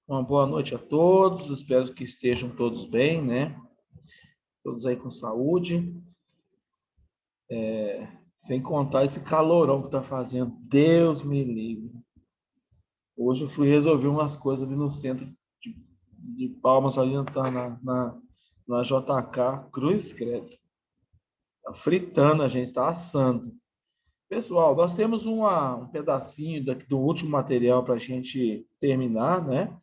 Uma boa noite a todos, espero que estejam todos bem, né? Todos aí com saúde. Sem contar esse calorão que tá fazendo. Deus me livre. Hoje eu fui resolver umas coisas ali no centro de Palmas, ali na JK, Cruz Credo. Tá fritando, a gente tá assando. Pessoal, nós temos um pedacinho do último material para a gente terminar, né?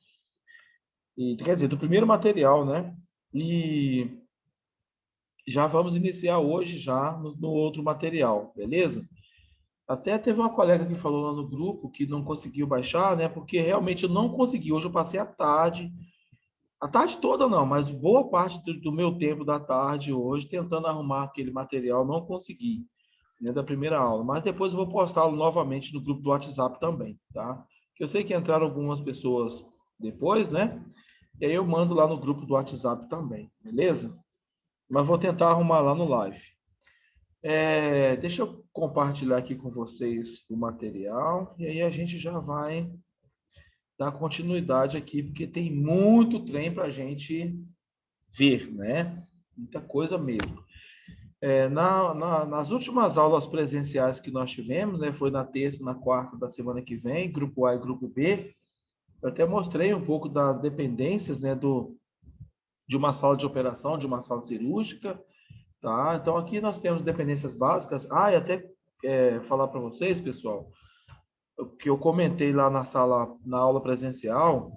E, quer dizer, do primeiro material, né? E já vamos iniciar hoje já no outro material, beleza? Até teve uma colega que falou lá no grupo que não conseguiu baixar, né? Porque realmente eu não consegui. Hoje eu passei a tarde toda não, mas boa parte do meu tempo da tarde hoje tentando arrumar aquele material, não consegui, né, da primeira aula. Mas depois eu vou postá-lo novamente no grupo do WhatsApp também, tá? Que eu sei que entraram algumas pessoas depois, né? E aí eu mando lá no grupo do WhatsApp também, beleza? Mas vou tentar arrumar lá no live. Deixa eu compartilhar aqui com vocês o material e aí a gente já vai dar continuidade aqui, porque tem muito trem para a gente ver, né? Muita coisa mesmo. Nas últimas aulas presenciais que nós tivemos, né? Foi na terça e na quarta da semana que vem, grupo A e grupo B, eu até mostrei um pouco das dependências, né? De uma sala de operação, de uma sala cirúrgica. Tá? Então, aqui nós temos dependências básicas. E até falar para vocês, pessoal, o que eu comentei lá na sala, na aula presencial,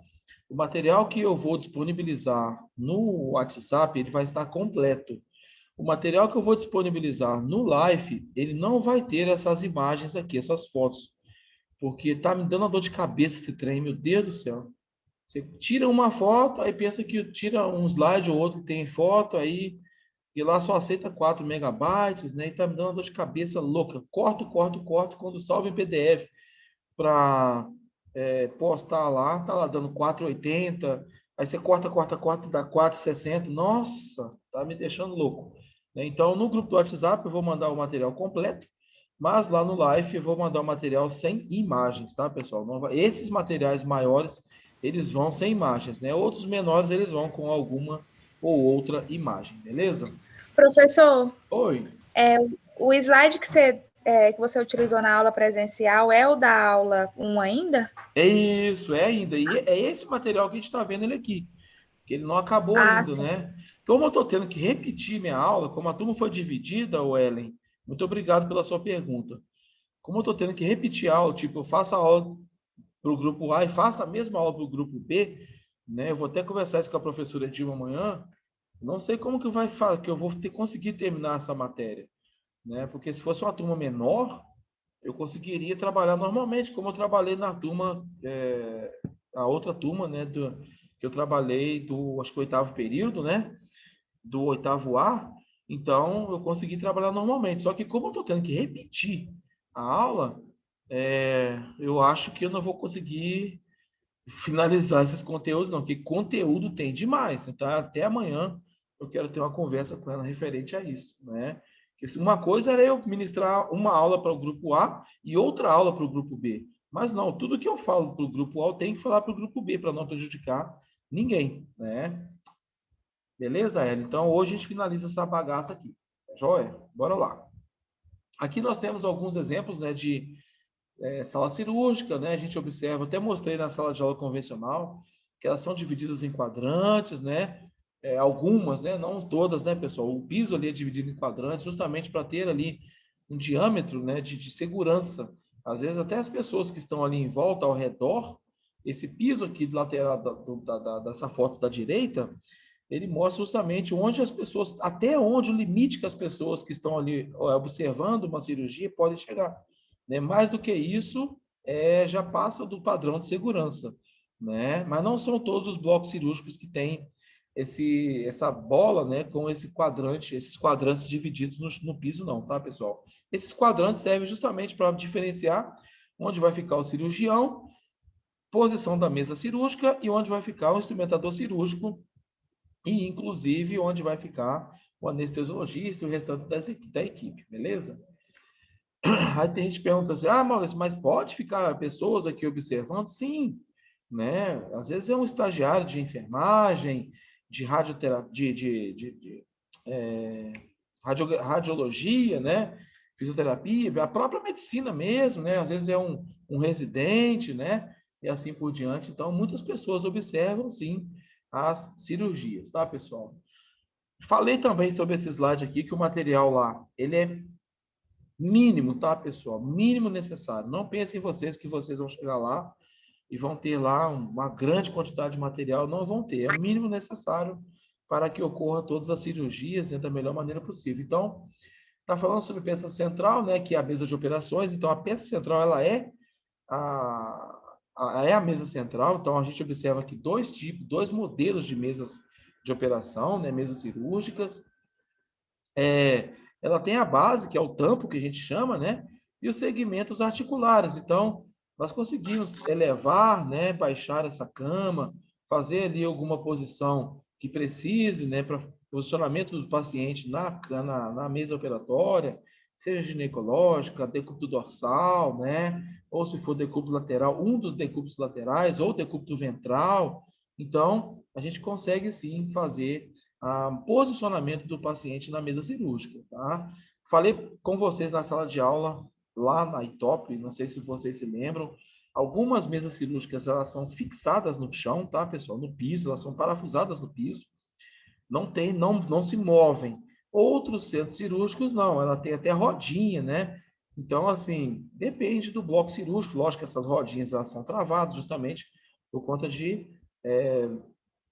o material que eu vou disponibilizar no WhatsApp, ele vai estar completo. O material que eu vou disponibilizar no Live, ele não vai ter essas imagens aqui, essas fotos, porque tá me dando uma dor de cabeça esse trem, meu Deus do céu. Você tira uma foto, aí pensa que tira um slide ou outro que tem foto, aí e lá só aceita 4 megabytes, né? E tá me dando uma dor de cabeça louca. Corto, corto, corto. Quando salvo em PDF para postar lá, tá lá dando 480. Aí você corta, corta, corta, dá 460. Nossa, tá me deixando louco. Né? Então, no grupo do WhatsApp, eu vou mandar o material completo, mas lá no Live eu vou mandar o material sem imagens, tá, pessoal? Não vai... Esses materiais maiores, eles vão sem imagens, né? Outros menores, eles vão com alguma ou outra imagem, beleza? Professor, Oi. o slide que você utilizou na aula presencial é o da aula 1 ainda? É isso, é ainda. E é esse material que a gente está vendo ele aqui, que ele não acabou Ah, ainda, sim. né? Como eu estou tendo que repetir minha aula, como a turma foi dividida, Ellen, muito obrigado pela sua pergunta. Como eu estou tendo que repetir a aula, tipo, eu faço a aula para o grupo A e faço a mesma aula para o grupo B, né? Eu vou até conversar isso com a professora Dilma amanhã. Não sei como que eu vou conseguir terminar essa matéria, né? Porque se fosse uma turma menor, eu conseguiria trabalhar normalmente, como eu trabalhei na turma, a outra turma, né, que eu trabalhei acho que oitavo período, né, do oitavo A, então eu consegui trabalhar normalmente. Só que como eu estou tendo que repetir a aula, eu acho que eu não vou conseguir finalizar esses conteúdos, não, porque conteúdo tem demais. Então, até amanhã eu quero ter uma conversa com ela referente a isso, né? Porque uma coisa era eu ministrar uma aula para o grupo A e outra aula para o grupo B. Mas não, tudo que eu falo para o grupo A, eu tenho que falar para o grupo B para não prejudicar ninguém, né? Beleza, Hélio? Então, hoje a gente finaliza essa bagaça aqui. Joia? Bora lá. Aqui nós temos alguns exemplos, né, de sala cirúrgica, né? A gente observa, até mostrei na sala de aula convencional, que elas são divididas em quadrantes, né? Algumas, né? Não todas, né, pessoal? O piso ali é dividido em quadrantes, justamente para ter ali um diâmetro, né, de segurança. Às vezes, até as pessoas que estão ali em volta, ao redor, esse piso aqui do lateral dessa foto da direita, ele mostra justamente onde as pessoas, até onde o limite que as pessoas que estão ali observando uma cirurgia podem chegar, né? Mais do que isso, já passa do padrão de segurança, né? Mas não são todos os blocos cirúrgicos que têm essa bola, né, com esses quadrantes divididos no piso, não, tá, pessoal? Esses quadrantes servem justamente para diferenciar onde vai ficar o cirurgião, posição da mesa cirúrgica e onde vai ficar o instrumentador cirúrgico e, inclusive, onde vai ficar o anestesiologista e o restante da equipe, beleza? Aí tem gente que pergunta assim, Maurício, mas pode ficar pessoas aqui observando? Sim, né? Às vezes é um estagiário de enfermagem, de radioterapia, radiologia, né? Fisioterapia, a própria medicina mesmo, né? Às vezes é um residente, né? E assim por diante. Então, muitas pessoas observam, sim, as cirurgias, tá, pessoal? Falei também sobre esse slide aqui, que o material lá, ele é mínimo, tá, pessoal? Mínimo necessário. Não pensem em vocês que vocês vão chegar lá e vão ter lá uma grande quantidade de material. Não vão ter. É o mínimo necessário para que ocorra todas as cirurgias, né, da melhor maneira possível. Então, está falando sobre peça central, né, que é a mesa de operações. Então, a peça central, ela é a mesa central. Então, a gente observa aqui dois modelos de mesas de operação, né, mesas cirúrgicas. Ela tem a base, que é o tampo, que a gente chama, né, e os segmentos articulares. Então, nós conseguimos elevar, né, baixar essa cama, fazer ali alguma posição que precise, né, para posicionamento do paciente na mesa operatória, seja ginecológica, decúbito dorsal, né, ou se for decúbito lateral, um dos decúbitos laterais, ou decúbito ventral. Então, a gente consegue sim fazer posicionamento do paciente na mesa cirúrgica, tá? Falei com vocês na sala de aula, lá na ITOP, não sei se vocês se lembram, algumas mesas cirúrgicas, elas são fixadas no chão, tá, pessoal? No piso, elas são parafusadas no piso, não se movem. Outros centros cirúrgicos, não, ela tem até rodinha, né? Então, assim, depende do bloco cirúrgico, lógico que essas rodinhas, elas são travadas justamente por conta de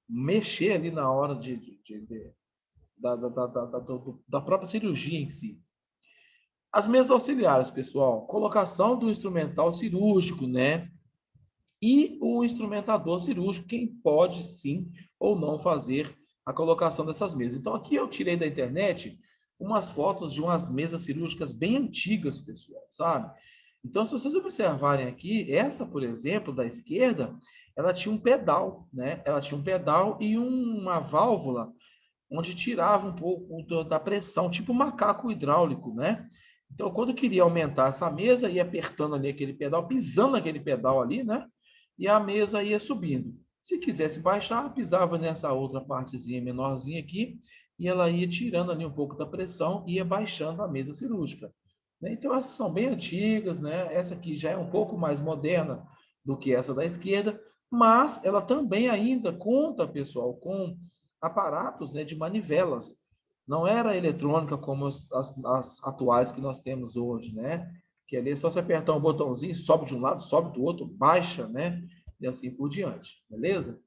mexer ali na hora da própria cirurgia em si. As mesas auxiliares, pessoal, colocação do instrumental cirúrgico, né? E o instrumentador cirúrgico, quem pode sim ou não fazer a colocação dessas mesas. Então, aqui eu tirei da internet umas fotos de umas mesas cirúrgicas bem antigas, pessoal, sabe? Então, se vocês observarem aqui, essa, por exemplo, da esquerda, ela tinha um pedal, né? Ela tinha um pedal e uma válvula onde tirava um pouco da pressão, tipo um macaco hidráulico, né? Então, quando eu queria aumentar essa mesa, ia apertando ali aquele pedal, pisando naquele pedal ali, né? E a mesa ia subindo. Se quisesse baixar, pisava nessa outra partezinha menorzinha aqui, e ela ia tirando ali um pouco da pressão e ia baixando a mesa cirúrgica. Então, essas são bem antigas, né? Essa aqui já é um pouco mais moderna do que essa da esquerda, mas ela também ainda conta, pessoal, com aparatos, né, de manivelas. Não era eletrônica como as atuais que nós temos hoje, né? Que ali é só você apertar um botãozinho, sobe de um lado, sobe do outro, baixa, né? E assim por diante, beleza?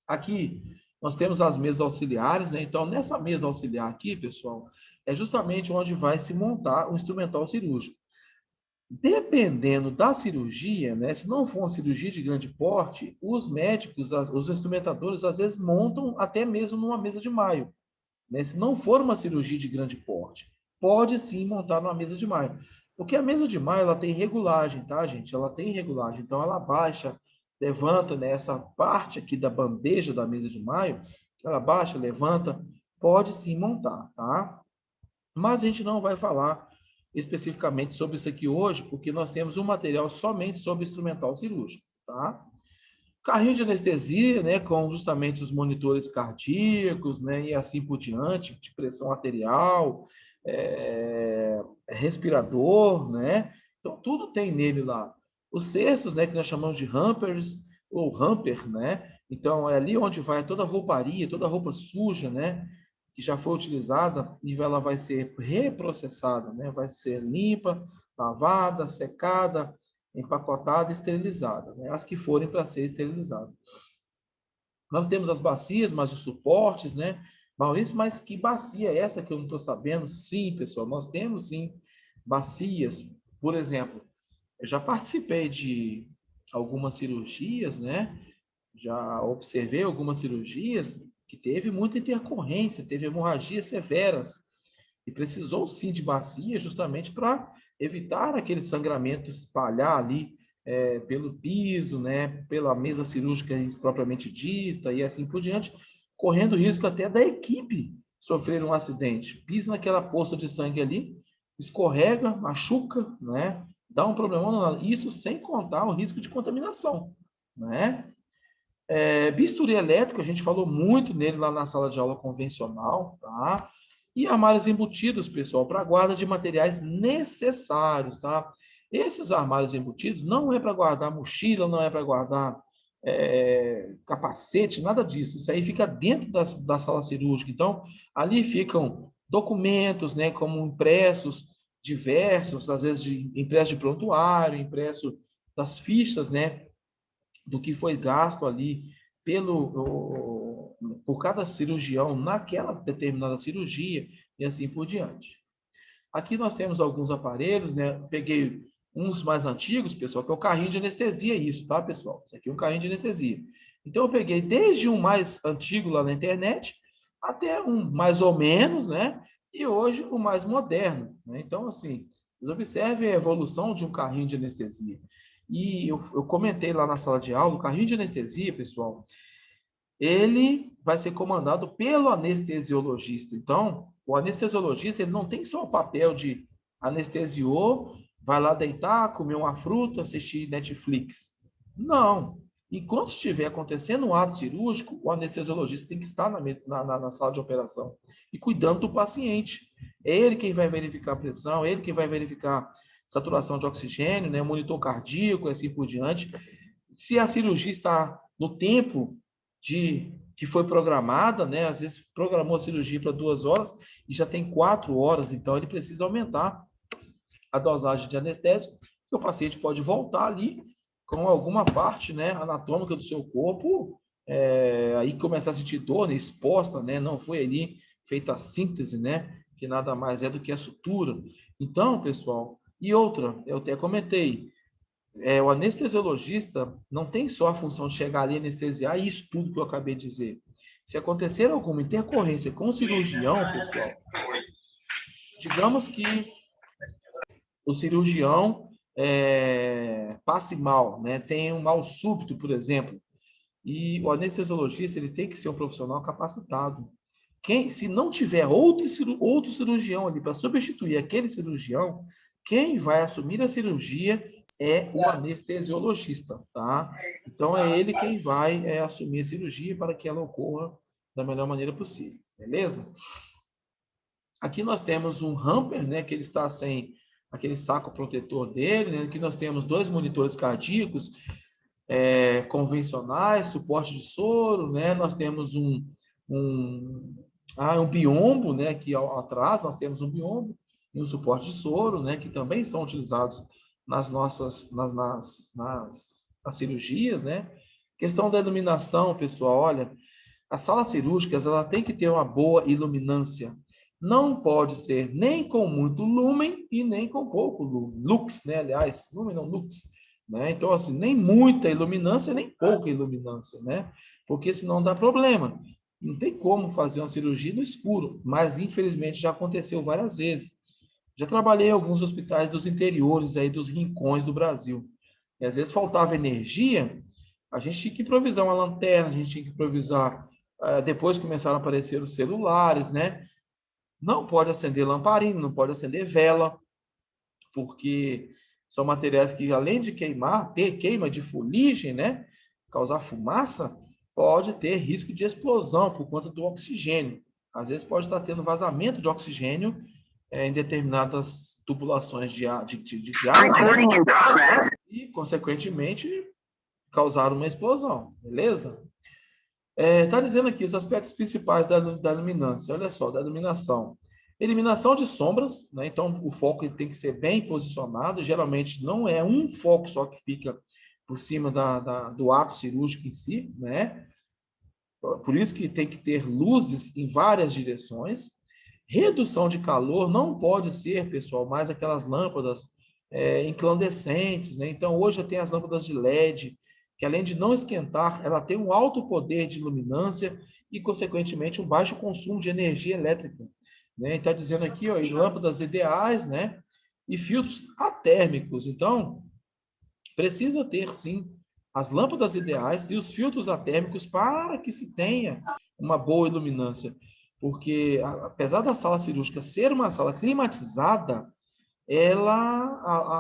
Aqui nós temos as mesas auxiliares, né? Então, nessa mesa auxiliar aqui, pessoal, é justamente onde vai se montar o instrumental cirúrgico. Dependendo da cirurgia, né? Se não for uma cirurgia de grande porte, os médicos, os instrumentadores, às vezes montam até mesmo numa mesa de maio, né? Se não for uma cirurgia de grande porte, pode sim montar numa mesa de maio. Porque a mesa de maio, ela tem regulagem, tá, gente? Ela tem regulagem. Então, ela baixa, levanta, né? Essa parte aqui da bandeja da mesa de maio, ela baixa, levanta, pode sim montar, tá? Mas a gente não vai falar especificamente sobre isso aqui hoje, porque nós temos um material somente sobre instrumental cirúrgico, tá? Carrinho de anestesia, né, com justamente os monitores cardíacos, né, e assim por diante, de pressão arterial, respirador, né? Então, tudo tem nele lá. Os cestos, né, que nós chamamos de hampers, ou hamper, né? Então, é ali onde vai toda a rouparia, toda a roupa suja, né? Que já foi utilizada, e ela vai ser reprocessada, né? Vai ser limpa, lavada, secada, empacotada e esterilizada, né? As que forem para ser esterilizadas. Nós temos as bacias, mas os suportes, né? Maurício, mas que bacia é essa que eu não estou sabendo? Sim, pessoal, nós temos sim bacias. Por exemplo, eu já participei de algumas cirurgias, né? Já observei algumas cirurgias que teve muita intercorrência, teve hemorragias severas e precisou sim de bacia justamente para evitar aquele sangramento espalhar ali pelo piso, né, pela mesa cirúrgica propriamente dita e assim por diante, correndo risco até da equipe sofrer um acidente. Pisa naquela poça de sangue ali, escorrega, machuca, né, dá um problema. Isso sem contar o risco de contaminação. né? Bisturi elétrico, a gente falou muito nele lá na sala de aula convencional, tá? E armários embutidos, pessoal, para guarda de materiais necessários, tá? Esses armários embutidos não é para guardar mochila, não é para guardar capacete, nada disso. Isso aí fica dentro da sala cirúrgica. Então, ali ficam documentos, né, como impressos diversos, às vezes impresso de prontuário, impresso das fichas, né, do que foi gasto ali por cada cirurgião naquela determinada cirurgia e assim por diante. Aqui nós temos alguns aparelhos, né? Peguei uns mais antigos, pessoal, que é o carrinho de anestesia, isso, tá, pessoal? Isso aqui é um carrinho de anestesia. Então, eu peguei desde um mais antigo lá na internet até um mais ou menos, né? E hoje o mais moderno, né? Então, assim, vocês observem a evolução de um carrinho de anestesia. E eu comentei lá na sala de aula, o carrinho de anestesia, pessoal, ele vai ser comandado pelo anestesiologista. Então, o anestesiologista ele não tem só o papel de anestesiou, vai lá deitar, comer uma fruta, assistir Netflix. Não. Enquanto estiver acontecendo um ato cirúrgico, o anestesiologista tem que estar na sala de operação e cuidando do paciente. É ele quem vai verificar a pressão, é ele quem vai verificar saturação de oxigênio, né, monitor cardíaco e assim por diante. Se a cirurgia está no tempo que foi programada, né? Às vezes programou a cirurgia para 2 horas e já tem 4 horas, então ele precisa aumentar a dosagem de anestésico, e o paciente pode voltar ali com alguma parte, né, anatômica do seu corpo, aí começar a sentir dor, né, exposta, né? Não foi ali feita a síntese, né? Que nada mais é do que a sutura. Então, pessoal, e outra, eu até comentei, o anestesiologista não tem só a função de chegar ali, anestesiar e isso tudo que eu acabei de dizer. Se acontecer alguma intercorrência com o cirurgião, pessoal, digamos que o cirurgião passe mal, né? Tem um mal súbito, por exemplo, e o anestesiologista ele tem que ser um profissional capacitado. Se não tiver outro cirurgião ali para substituir aquele cirurgião, quem vai assumir a cirurgia é o anestesiologista, tá? Então, é ele quem vai assumir a cirurgia para que ela ocorra da melhor maneira possível, beleza? Aqui nós temos um hamper, né, que ele está sem aquele saco protetor dele, né? Aqui nós temos 2 monitores cardíacos convencionais, suporte de soro, né? Nós temos um biombo, né? Aqui atrás nós temos um biombo e um suporte de soro, né? Que também são utilizados nas cirurgias, né? Questão da iluminação, pessoal, olha, as salas cirúrgicas ela tem que ter uma boa iluminância. Não pode ser nem com muito lumen e nem com pouco lumen. Lux, né? Aliás, lumen não, lux. Né? Então, assim, nem muita iluminância, nem pouca iluminância, né? Porque senão dá problema. Não tem como fazer uma cirurgia no escuro, mas infelizmente já aconteceu várias vezes. Já trabalhei em alguns hospitais dos interiores, aí, dos rincões do Brasil. E às vezes faltava energia, a gente tinha que improvisar uma lanterna, a gente tinha que improvisar. Depois começaram a aparecer os celulares, né? Não pode acender lamparina, não pode acender vela, porque são materiais que, além de queimar, ter queima de fuligem, né? Causar fumaça, pode ter risco de explosão por conta do oxigênio. Às vezes pode estar tendo vazamento de oxigênio em determinadas tubulações de gás, né? E, consequentemente, causar uma explosão, beleza? Está dizendo aqui os aspectos principais da iluminância. Olha só, da iluminação. Eliminação de sombras, né? Então o foco ele tem que ser bem posicionado. Geralmente não é um foco só que fica por cima do ato cirúrgico em si, né? Por isso que tem que ter luzes em várias direções. Redução de calor não pode ser, pessoal, mais aquelas lâmpadas incandescentes, né? Então hoje tem as lâmpadas de LED, que além de não esquentar, ela tem um alto poder de luminância e, consequentemente, um baixo consumo de energia elétrica. Né? Está dizendo aqui, ó, lâmpadas ideais, né? E filtros atérmicos. Então, precisa ter, sim, as lâmpadas ideais e os filtros atérmicos para que se tenha uma boa iluminância. Porque, apesar da sala cirúrgica ser uma sala climatizada,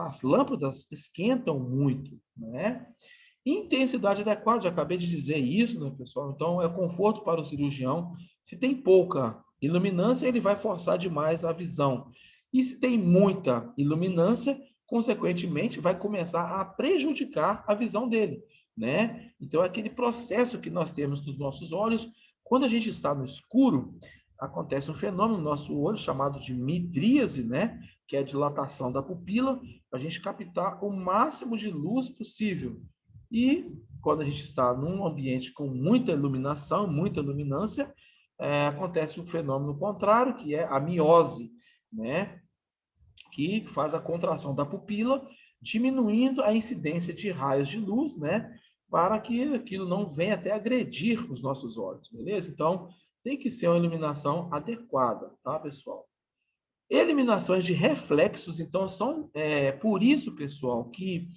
as lâmpadas esquentam muito, né? Intensidade adequada, já acabei de dizer isso, né, pessoal? Então, é conforto para o cirurgião. Se tem pouca iluminância, ele vai forçar demais a visão. E se tem muita iluminância, consequentemente, vai começar a prejudicar a visão dele, né? Então, é aquele processo que nós temos nos nossos olhos, quando a gente está no escuro, acontece um fenômeno no nosso olho chamado de midríase, né? Que é a dilatação da pupila, para a gente captar o máximo de luz possível. E quando a gente está num ambiente com muita iluminação, muita luminância, acontece o fenômeno contrário, que é a miose, né? Que faz a contração da pupila, diminuindo a incidência de raios de luz, né? Para que aquilo não venha até agredir os nossos olhos, beleza? Então, tem que ser uma iluminação adequada, tá, pessoal? Eliminações de reflexos, então, são por isso, pessoal, que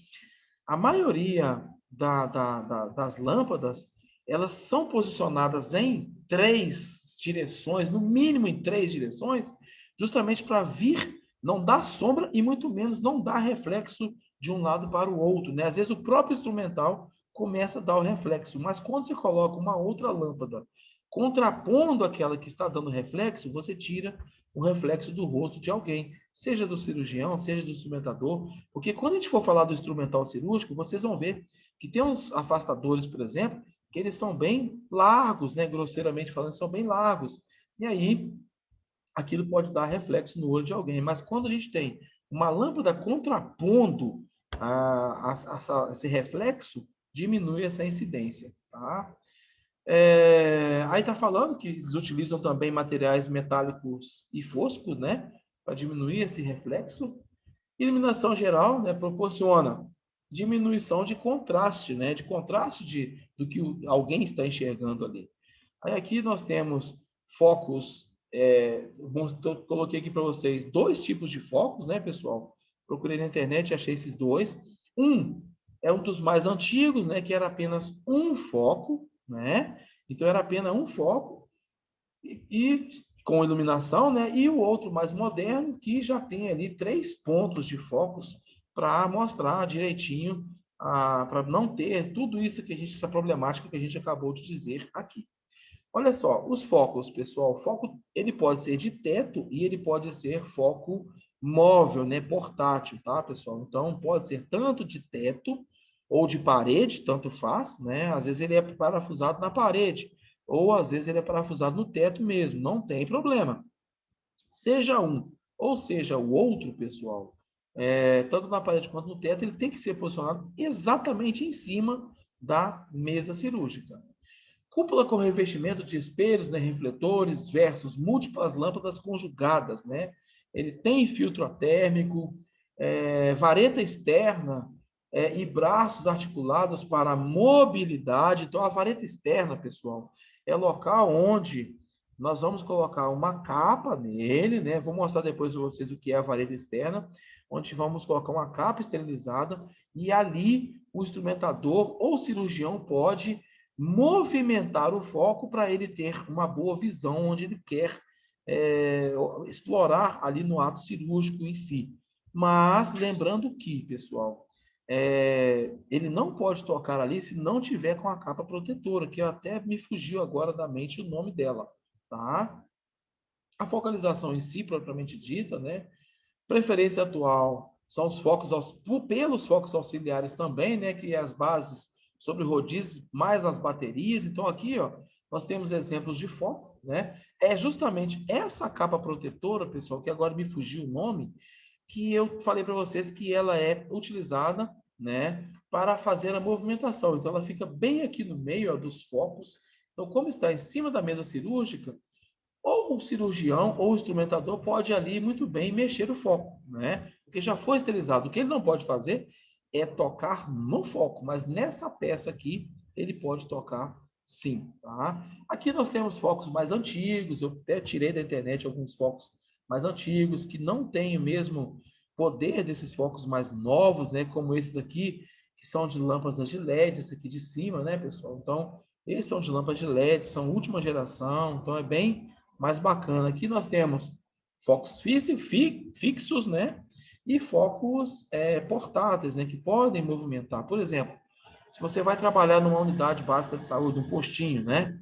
a maioria das lâmpadas, elas são posicionadas em 3 direções, no mínimo em 3 direções, justamente para vir, não dar sombra e muito menos não dar reflexo de um lado para o outro, né? Às vezes o próprio instrumental começa a dar o reflexo, mas quando você coloca uma outra lâmpada contrapondo aquela que está dando reflexo, você tira o reflexo do rosto de alguém, seja do cirurgião, seja do instrumentador, porque quando a gente for falar do instrumental cirúrgico, vocês vão ver que tem uns afastadores, por exemplo, que eles são bem largos, né? Grosseiramente falando, são bem largos. E aí, aquilo pode dar reflexo no olho de alguém. Mas quando a gente tem uma lâmpada contrapondo esse reflexo, diminui essa incidência, tá? Aí está falando que eles utilizam também materiais metálicos e foscos, né? Para diminuir esse reflexo. Iluminação geral, né, proporciona diminuição de contraste, né, de contraste do que alguém está enxergando ali. Aí aqui nós temos focos, coloquei aqui para vocês 2 tipos de focos, né, pessoal? Procurei na internet e achei esses 2. Um é um dos mais antigos, né, que era apenas um foco, né? Então era apenas um foco e com iluminação, né? E o outro mais moderno, que já tem ali 3 pontos de focos para mostrar direitinho, para não ter tudo isso que a gente, essa problemática que a gente acabou de dizer aqui. Olha só, os focos, pessoal, o foco ele pode ser de teto e ele pode ser foco móvel, né, portátil, tá, pessoal? Então pode ser tanto de teto ou de parede, tanto faz, né? Às vezes ele é parafusado na parede, ou às vezes ele é parafusado no teto mesmo, não tem problema. Seja um ou seja o outro, pessoal, tanto na parede quanto no teto, ele tem que ser posicionado exatamente em cima da mesa cirúrgica. Cúpula com revestimento de espelhos, né, refletores versus múltiplas lâmpadas conjugadas, né? Ele tem filtro térmico, vareta externa e braços articulados para mobilidade. Então, a vareta externa, pessoal, é local onde nós vamos colocar uma capa nele, né? Vou mostrar depois para vocês o que é a vareta externa, onde vamos colocar uma capa esterilizada e ali o instrumentador ou cirurgião pode movimentar o foco para ele ter uma boa visão onde ele quer explorar ali no ato cirúrgico em si. Mas lembrando que, pessoal, ele não pode tocar ali se não tiver com a capa protetora, que até me fugiu agora da mente o nome dela, tá? A focalização em si, propriamente dita, né? Preferência atual são os focos, pelos focos auxiliares também, né? Que é as bases sobre rodízios, mais as baterias. Então, aqui, ó, nós temos exemplos de foco, né? É justamente essa capa protetora, pessoal, que agora me fugiu o nome, que eu falei para vocês que ela é utilizada, né, para fazer a movimentação. Então, ela fica bem aqui no meio, ó, dos focos. Então, como está em cima da mesa cirúrgica, ou o cirurgião ou o instrumentador pode ali muito bem mexer o foco, né? Porque já foi esterilizado. O que ele não pode fazer é tocar no foco, mas nessa peça aqui ele pode tocar sim, tá? Aqui nós temos focos mais antigos, eu até tirei da internet alguns focos mais antigos que não têm o mesmo poder desses focos mais novos, né? Como esses aqui, que são de lâmpadas de LED, esse aqui de cima, né, pessoal? Então, eles são de lâmpadas de LED, são última geração, então é bem mais bacana. Aqui nós temos focos fixos, né? E focos portáteis, né? Que podem movimentar. Por exemplo, Se você vai trabalhar numa unidade básica de saúde, um postinho, né?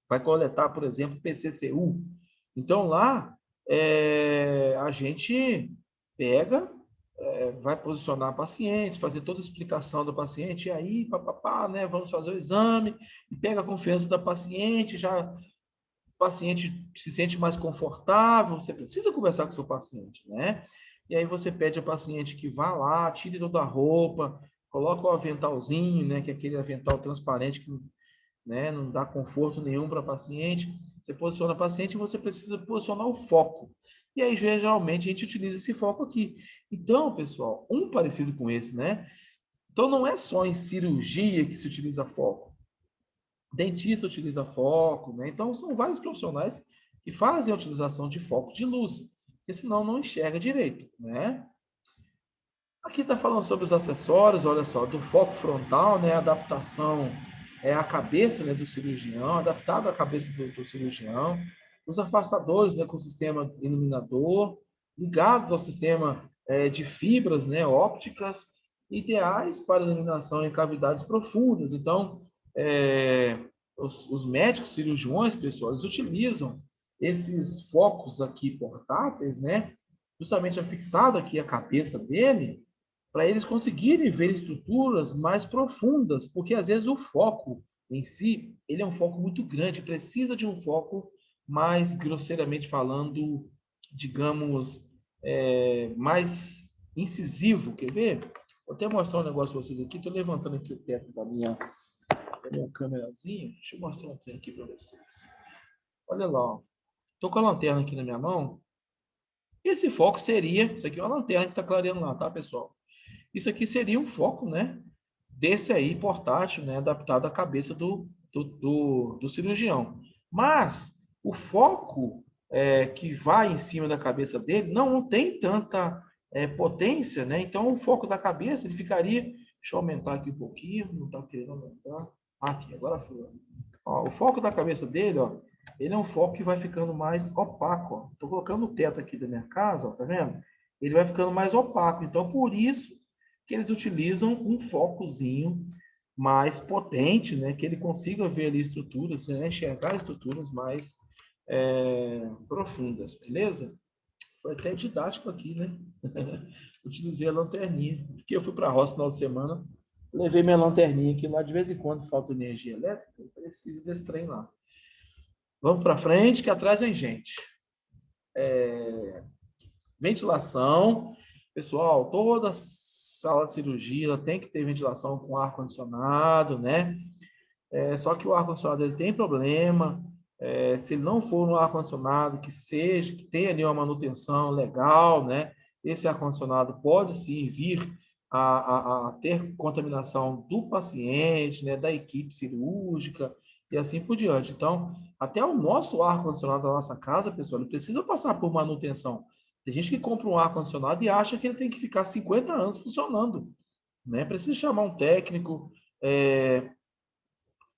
Vai coletar, por exemplo, PCCU. Então, lá, a gente pega, vai posicionar pacientes, fazer toda a explicação do paciente, e aí, papapá, né? Vamos fazer o exame, e pega a confiança da paciente, já o paciente se sente mais confortável, você precisa conversar com o seu paciente, né? E aí você pede ao paciente que vá lá, tire toda a roupa, coloca o aventalzinho, né? Que é aquele avental transparente que, né, não dá conforto nenhum para o paciente. Você posiciona o paciente e você precisa posicionar o foco. E aí, geralmente, a gente utiliza esse foco aqui. Então, pessoal, um parecido com esse, né? Então, não é só em cirurgia que se utiliza foco. Dentista utiliza foco, né? Então, são vários profissionais que fazem a utilização de foco de luz, porque senão não enxerga direito, né? Aqui está falando sobre os acessórios, olha só, do foco frontal, né? Adaptação a cabeça, né, do cirurgião, adaptado à cabeça do cirurgião. Os afastadores, né, com o sistema iluminador, ligados ao sistema de fibras, né, ópticas, ideais para iluminação em cavidades profundas. Então, os médicos cirurgiões, pessoal, eles utilizam esses focos aqui portáteis, né, justamente afixado aqui a cabeça dele, para eles conseguirem ver estruturas mais profundas, porque às vezes o foco em si, ele é um foco muito grande, precisa de um foco mais, grosseiramente falando, digamos, mais incisivo. Quer ver? Vou até mostrar um negócio para vocês aqui. Estou levantando aqui o teto da minha câmerazinha. Deixa eu mostrar um trem aqui para vocês. Olha lá, estou com a lanterna aqui na minha mão. Esse foco seria, isso aqui é uma lanterna que está clareando lá, tá, pessoal? Isso aqui seria um foco, né? Desse aí, portátil, né? Adaptado à cabeça do cirurgião. Mas o foco que vai em cima da cabeça dele não tem tanta potência, né? Então o foco da cabeça ele ficaria. Deixa eu aumentar aqui um pouquinho, não está querendo aumentar. Aqui, agora foi. Ó, o foco da cabeça dele, ó, ele é um foco que vai ficando mais opaco. Estou colocando o teto aqui da minha casa, ó, tá vendo? Ele vai ficando mais opaco. Então, por isso que eles utilizam um focozinho mais potente, né? Que ele consiga ver ali estruturas, né? Enxergar estruturas mais profundas, beleza? Foi até didático aqui, né? Utilizei a lanterninha, porque eu fui para a roça no final de semana, levei minha lanterninha, que lá de vez em quando falta energia elétrica, eu preciso desse trem lá. Vamos para frente, que atrás vem gente. Ventilação. Pessoal, toda sala de cirurgia tem que ter ventilação com ar-condicionado, né? Só que o ar-condicionado ele tem problema. Se ele não for um ar-condicionado que tenha ali uma manutenção legal, né? Esse ar-condicionado pode sim vir a ter contaminação do paciente, né? Da equipe cirúrgica e assim por diante. Então, até o nosso ar-condicionado da nossa casa, pessoal, ele precisa passar por manutenção. Tem gente que compra um ar-condicionado e acha que ele tem que ficar 50 anos funcionando, né? Precisa chamar um técnico,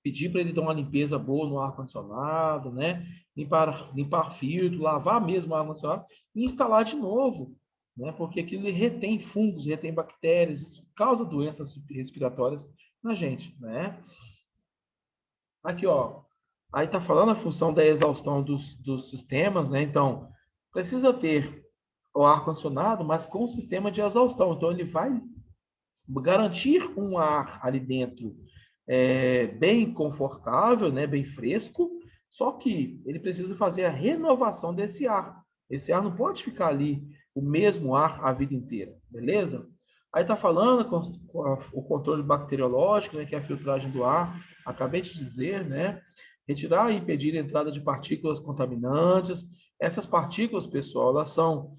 pedir para ele dar uma limpeza boa no ar-condicionado, né? Limpar filtro, lavar mesmo o ar-condicionado e instalar de novo, né? Porque aquilo retém fungos, retém bactérias, isso causa doenças respiratórias na gente, né? Aqui, ó. Aí tá falando a função da exaustão dos sistemas, né? Então, precisa ter o ar-condicionado, mas com sistema de exaustão. Então, ele vai garantir um ar ali dentro bem confortável, né, bem fresco, só que ele precisa fazer a renovação desse ar. Esse ar não pode ficar ali o mesmo ar a vida inteira, beleza? Aí está falando com o controle bacteriológico, né, que é a filtragem do ar, acabei de dizer, né? Retirar e impedir a entrada de partículas contaminantes. Essas partículas, pessoal, elas são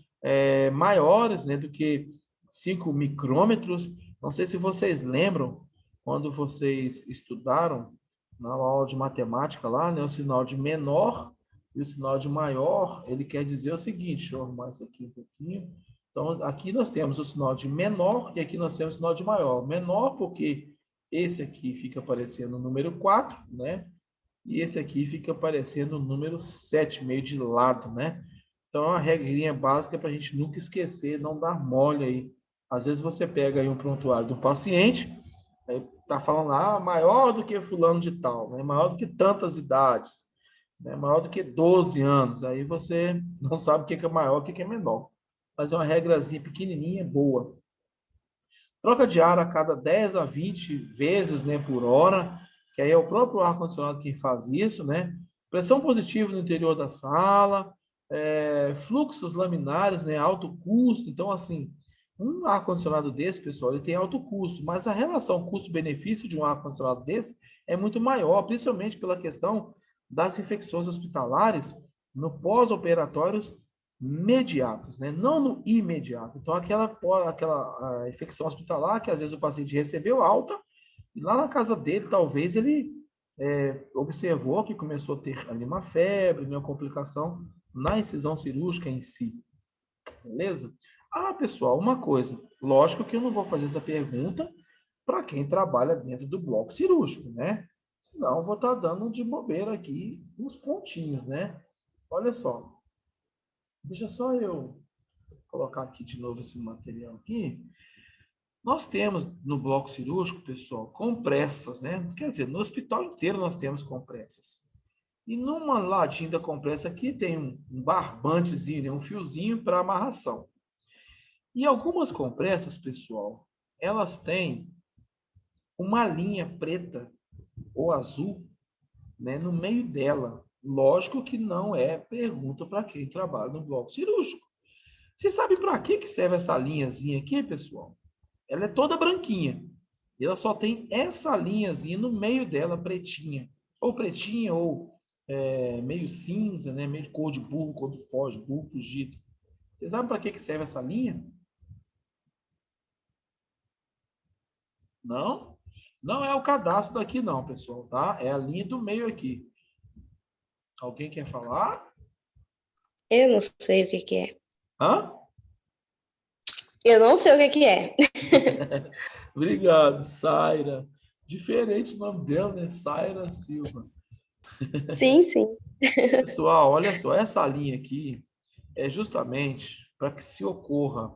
maiores, né, do que 5 micrômetros. Não sei se vocês lembram, quando vocês estudaram na aula de matemática lá, né, o sinal de menor e o sinal de maior, ele quer dizer o seguinte, deixa eu arrumar isso aqui um pouquinho. Então, aqui nós temos o sinal de menor e aqui nós temos o sinal de maior. Menor porque esse aqui fica aparecendo o número 4, né? E esse aqui fica aparecendo o número 7, meio de lado, né? Então, é uma regrinha básica para a gente nunca esquecer, não dar mole aí. Às vezes você pega aí um prontuário do paciente, está está falando lá, maior do que fulano de tal, né? Maior do que tantas idades, né? Maior do que 12 anos. Aí você não sabe o que é maior, o que é menor. Mas é uma regrazinha pequenininha, boa. Troca de ar a cada 10 a 20 vezes, né, por hora, que aí é o próprio ar-condicionado que faz isso, né? Pressão positiva no interior da sala, fluxos laminares, né, alto custo. Então, assim, um ar-condicionado desse, pessoal, ele tem alto custo, mas a relação custo-benefício de um ar-condicionado desse é muito maior, principalmente pela questão das infecções hospitalares no pós-operatórios mediatos, né? Não no imediato. Então, aquela infecção hospitalar que às vezes o paciente recebeu alta, e lá na casa dele, talvez ele observou que começou a ter ali uma febre, uma complicação na incisão cirúrgica em si. Beleza? Ah, pessoal, uma coisa. Lógico que eu não vou fazer essa pergunta para quem trabalha dentro do bloco cirúrgico, né? Senão eu vou estar dando de bobeira aqui uns pontinhos, né? Olha só. Deixa só eu colocar aqui de novo esse material aqui. Nós temos no bloco cirúrgico, pessoal, compressas, né? Quer dizer, no hospital inteiro nós temos compressas. E numa ladinha da compressa aqui tem um barbantezinho, né? Um fiozinho para amarração. E algumas compressas, pessoal, elas têm uma linha preta ou azul, né, no meio dela. Lógico que não é pergunta para quem trabalha no bloco cirúrgico. Vocês sabem para que serve essa linhazinha aqui, pessoal? Ela é toda branquinha. E ela só tem essa linhazinha no meio dela, pretinha. Ou pretinha, ou meio cinza, né? Meio cor de burro, cor de foge, burro fugido. Vocês sabem para que serve essa linha? Não? Não é o cadastro daqui não, pessoal, tá? É a linha do meio aqui. Alguém quer falar? Eu não sei o que é. Hã? Eu não sei o que é. Obrigado, Saira. Diferente o nome dela, né? Saira Silva. Sim, sim. Pessoal, olha só, essa linha aqui é justamente para que se ocorra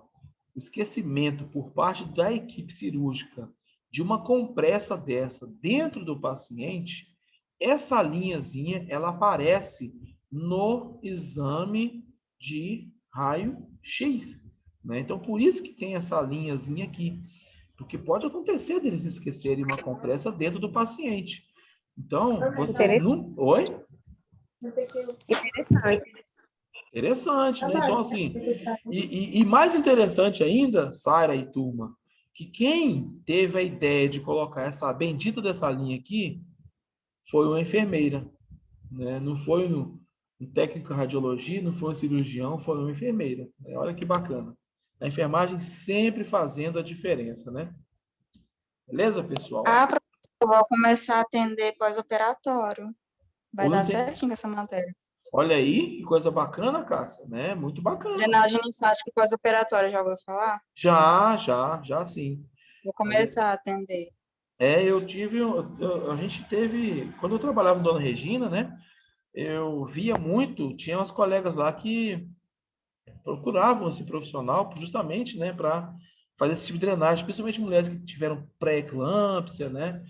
o esquecimento por parte da equipe cirúrgica de uma compressa dessa dentro do paciente, essa linhazinha, ela aparece no exame de raio-x, né? Então, por isso que tem essa linhazinha aqui, porque pode acontecer deles esquecerem uma compressa dentro do paciente. Então, vocês não... Oi? Interessante. Interessante, né? Então, assim, e mais interessante ainda, Sara e turma, que quem teve a ideia de colocar essa bendita dessa linha aqui foi uma enfermeira, né? Não foi um técnico de radiologia, não foi um cirurgião, foi uma enfermeira. Né? Olha que bacana. A enfermagem sempre fazendo a diferença, né? Beleza, pessoal? Professor, eu vou começar a atender pós-operatório. Vai dar certinho essa matéria. Olha aí, que coisa bacana, Cássia, né? Muito bacana. Drenagem linfática pós-operatória, já ouviu falar? Já sim. Vou começar a atender. A gente teve, quando eu trabalhava no Dona Regina, né? Eu via muito, tinha umas colegas lá que procuravam esse profissional justamente, né, para fazer esse tipo de drenagem, principalmente mulheres que tiveram pré-eclâmpsia, né?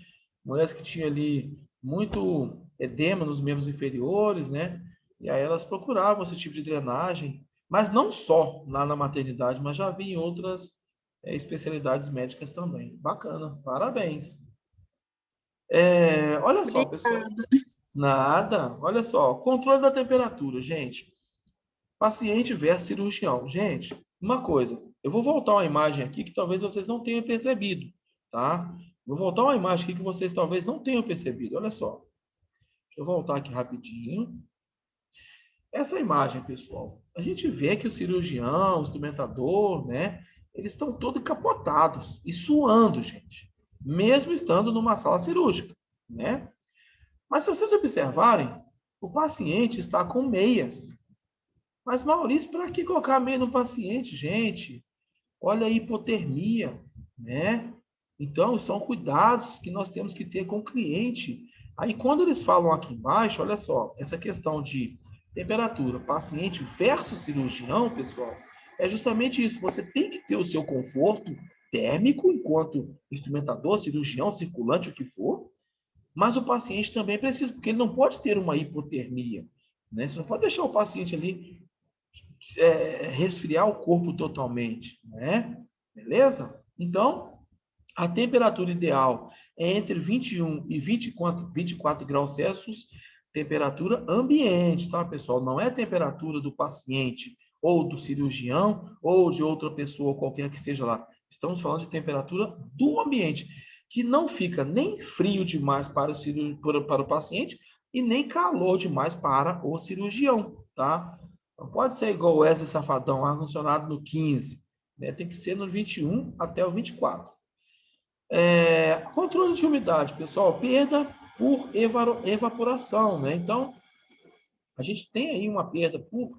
Mulheres que tinham ali muito edema nos membros inferiores, né? E aí elas procuravam esse tipo de drenagem, mas não só lá na maternidade, mas já vi em outras especialidades médicas também. Bacana, parabéns. Olha só, pessoal. Nada, olha só, controle da temperatura, gente. Paciente versus cirurgião. Gente, uma coisa, eu vou voltar uma imagem aqui que talvez vocês não tenham percebido, tá? Vou voltar uma imagem aqui que vocês talvez não tenham percebido, olha só. Deixa eu voltar aqui rapidinho. Essa imagem, pessoal, a gente vê que o cirurgião, o instrumentador, né, eles estão todos encapotados e suando, gente, mesmo estando numa sala cirúrgica, né? Mas se vocês observarem, o paciente está com meias. Mas, Maurício, para que colocar meia no paciente, gente? Olha a hipotermia, né? Então, são cuidados que nós temos que ter com o cliente. Aí, quando eles falam aqui embaixo, olha só, essa questão de temperatura, paciente versus cirurgião, pessoal, é justamente isso. Você tem que ter o seu conforto térmico, enquanto instrumentador, cirurgião, circulante, o que for, mas o paciente também precisa, porque ele não pode ter uma hipotermia, né? Você não pode deixar o paciente ali resfriar o corpo totalmente, né? Beleza? Então, a temperatura ideal é entre 21 e 24 graus Celsius, temperatura ambiente, tá, pessoal? Não é a temperatura do paciente, ou do cirurgião, ou de outra pessoa qualquer que esteja lá. Estamos falando de temperatura do ambiente, que não fica nem frio demais para o paciente e nem calor demais para o cirurgião, tá? Não pode ser igual o Wesley Safadão, ar-condicionado no 15, né? Tem que ser no 21 até o 24. Controle de umidade, pessoal, perda por evaporação, né? Então, a gente tem aí uma perda por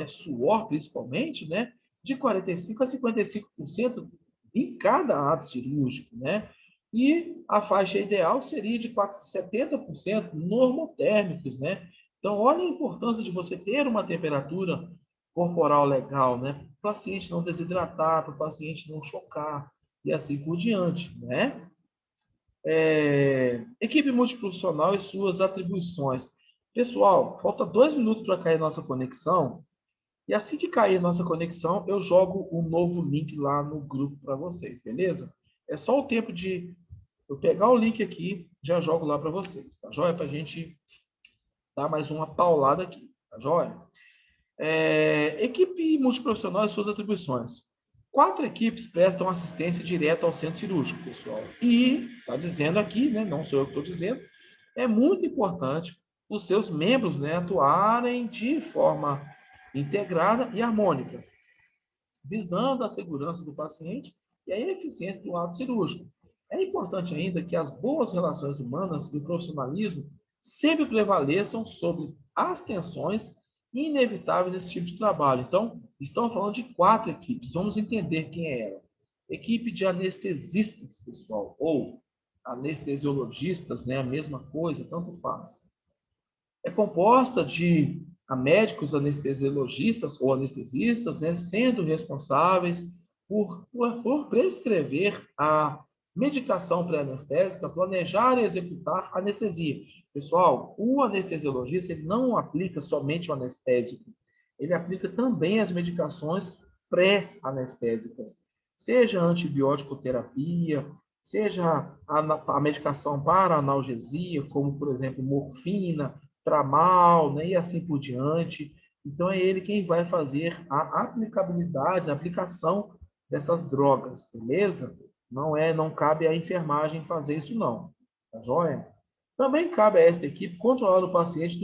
suor, principalmente, né? De 45% a 55% em cada ato cirúrgico, né? E a faixa ideal seria de 70% normotérmicos, né? Então, olha a importância de você ter uma temperatura corporal legal, né? Para o paciente não desidratar, para o paciente não chocar, e assim por diante, né? Equipe multiprofissional e suas atribuições. Pessoal, falta 2 minutos para cair nossa conexão, e assim que cair nossa conexão, eu jogo um novo link lá no grupo para vocês, beleza? É só o tempo de eu pegar o link aqui, já jogo lá para vocês, tá joia? Para a gente dar mais uma paulada aqui, tá joia? Equipe multiprofissional e suas atribuições. 4 equipes prestam assistência direta ao centro cirúrgico, pessoal. E, está dizendo aqui, né, não sou eu que estou dizendo, é muito importante os seus membros, né, atuarem de forma integrada e harmônica, visando a segurança do paciente e a eficiência do ato cirúrgico. É importante ainda que as boas relações humanas e o profissionalismo sempre prevaleçam sobre as tensões inevitáveis desse tipo de trabalho. Então, estamos falando de 4 equipes. Vamos entender quem é ela. Equipe de anestesistas, pessoal, ou anestesiologistas, né? A mesma coisa, tanto faz. É composta de médicos anestesiologistas ou anestesistas, né? Sendo responsáveis por prescrever a medicação pré-anestésica, planejar e executar anestesia. Pessoal, o anestesiologista ele não aplica somente o anestésico, ele aplica também as medicações pré-anestésicas, seja a antibiótico-terapia, seja a medicação para analgesia, como, por exemplo, morfina, tramal, né, e assim por diante. Então, é ele quem vai fazer a aplicabilidade, a aplicação dessas drogas, beleza? Não cabe à enfermagem fazer isso, não. Tá joia? Também cabe a esta equipe controlar o paciente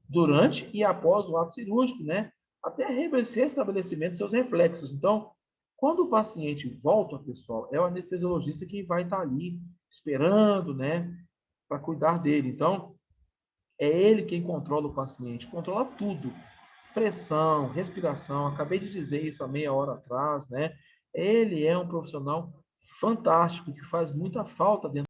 durante e após o ato cirúrgico, né? Até restabelecimento de seus reflexos. Então, quando o paciente volta, pessoal, é o anestesiologista que vai estar ali esperando, né, para cuidar dele. Então, é ele quem controla o paciente, controla tudo. Pressão, respiração, acabei de dizer isso há meia hora atrás, né? Ele é um profissional fantástico, que faz muita falta dentro